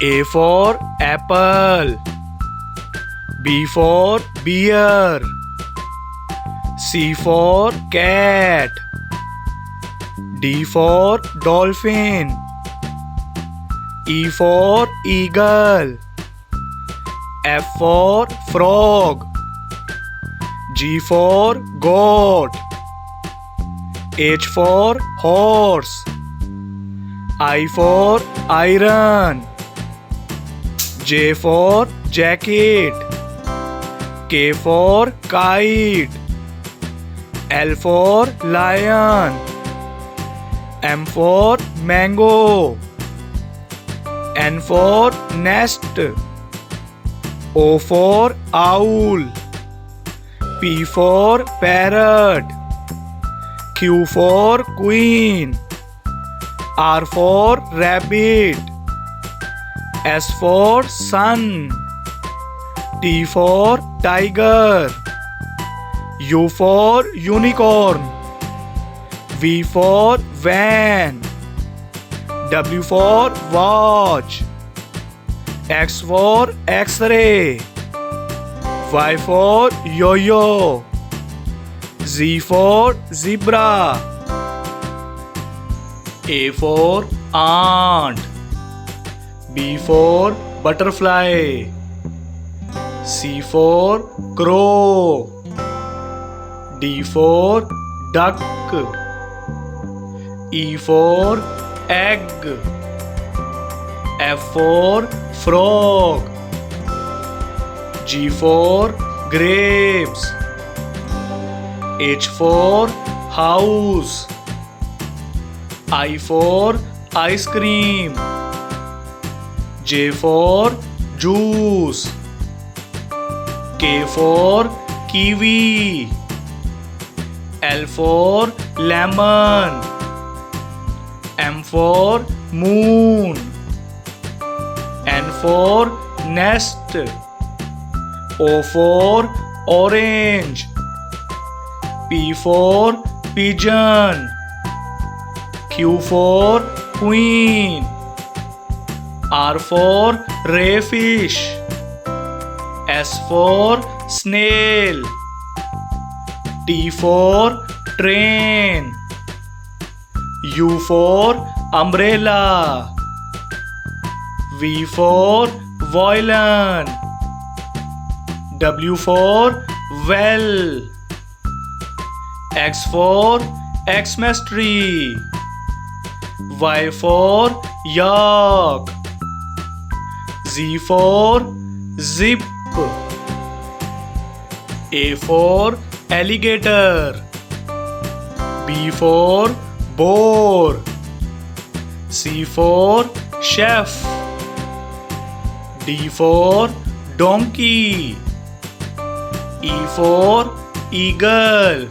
A for apple. B for beer. C for cat. D for dolphin. E for eagle. F for frog. G for goat. H for horse. I for iron. J for jacket. K for kite. L for lion. M for mango. N for nest. O for owl. P for parrot. Q for queen. R for rabbit. S for sun. T for tiger. U for unicorn. V for van. W for watch. X for X-ray. Y for yo-yo. Z for zebra. A for ant. B for butterfly. C for crow. D for duck. E for egg. F for frog. G for grapes. H for house. I for ice cream. J for juice. K for kiwi. L for lemon. M for moon. N for nest. O for orange. P for pigeon. Q for queen. R for rayfish. S for snail. T for train. U for umbrella. V for violin. W for well. X for Xmas tree. Y for yak. Z for zip. A for alligator. B for boar. C for chef. D for donkey. E for eagle.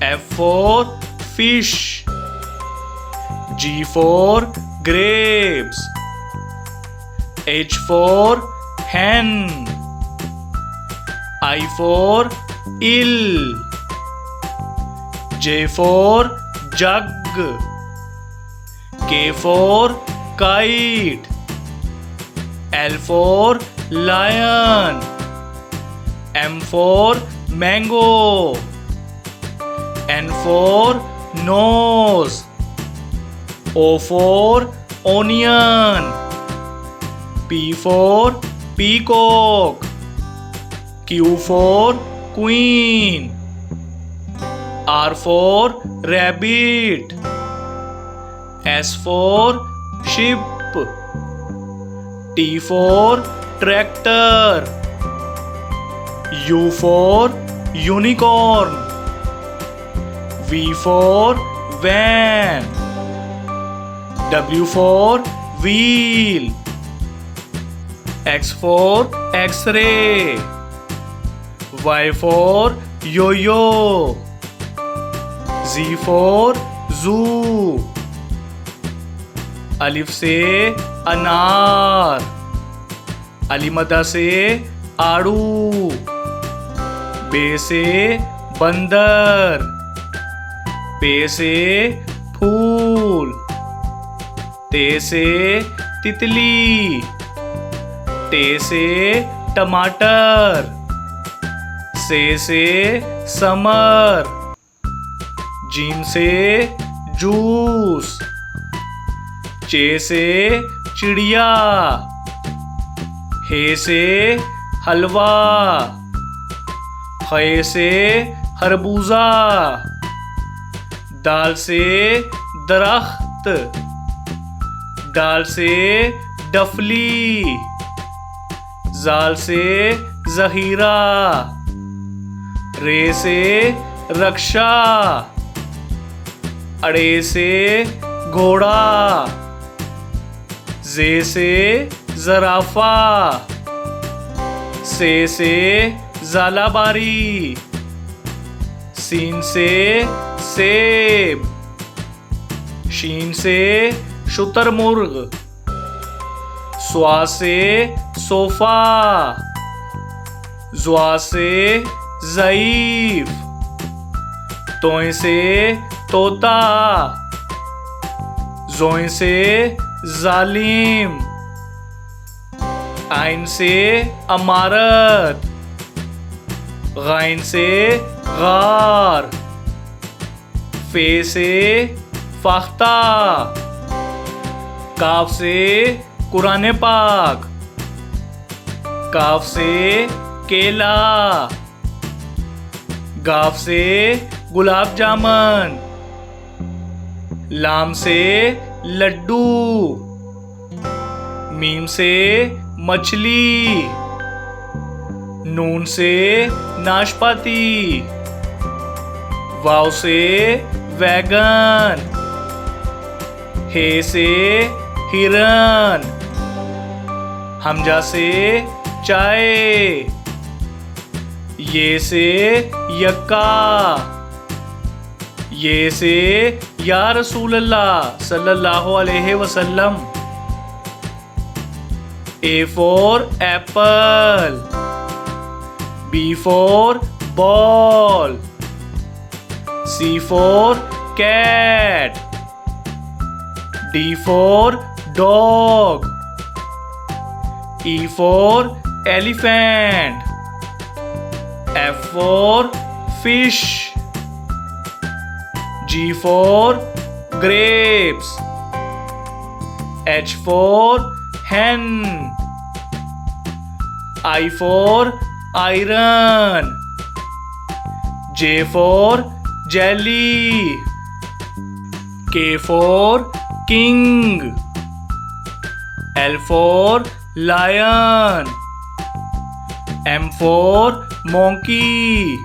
F for fish. G for grapes. H for hen. I for eel. J for jug. K for kite. L for lion. M for mango. N for nose. O for onion. P for peacock. Q for queen. R for rabbit. S for sheep. T for tractor. U for unicorn. V for van. W for wheel. X for X-ray. Y for yo-yo. Z for zoo. अलिफ से अनार. अलीमदा से आड़ू. बे से बंदर. पे से फूल. ते से तितली। टे से टमाटर। से समर। जीम से जूस। चे से चिड़िया। हे से हलवा। खे से खरबूजा। दाल से दरख्त। डाल से डफली। जाल से जहीरा। रे से रक्षा। अड़े से घोड़ा। जे से जराफा। से जालाबारी। सीन से सेब। शीन से शुतरमुर्ग। स्वा से सोफा। ज्वा से ज़ईफ। तोय से तोता। जोय से जालिम। आइन से अमारत। गाइन से गार। फे से फाख्ता। काफ से कुरान पाक। काफ से केला। गाफ से गुलाब जामुन। लाम से लड्डू। मीम से मछली। नून से नाशपाती। वाव से वैगन। हे से हिरन। हमजा से चाय। ये से यक्का। ये से या रसूल अल्लाह सल्लल्लाहु अलैहि वसल्लम। A for apple. B for ball. C for cat. D for dog. E for elephant. F for fish. G for grapes. H for hen. I for iron. J for jelly. K for king. L for lion. M for monkey.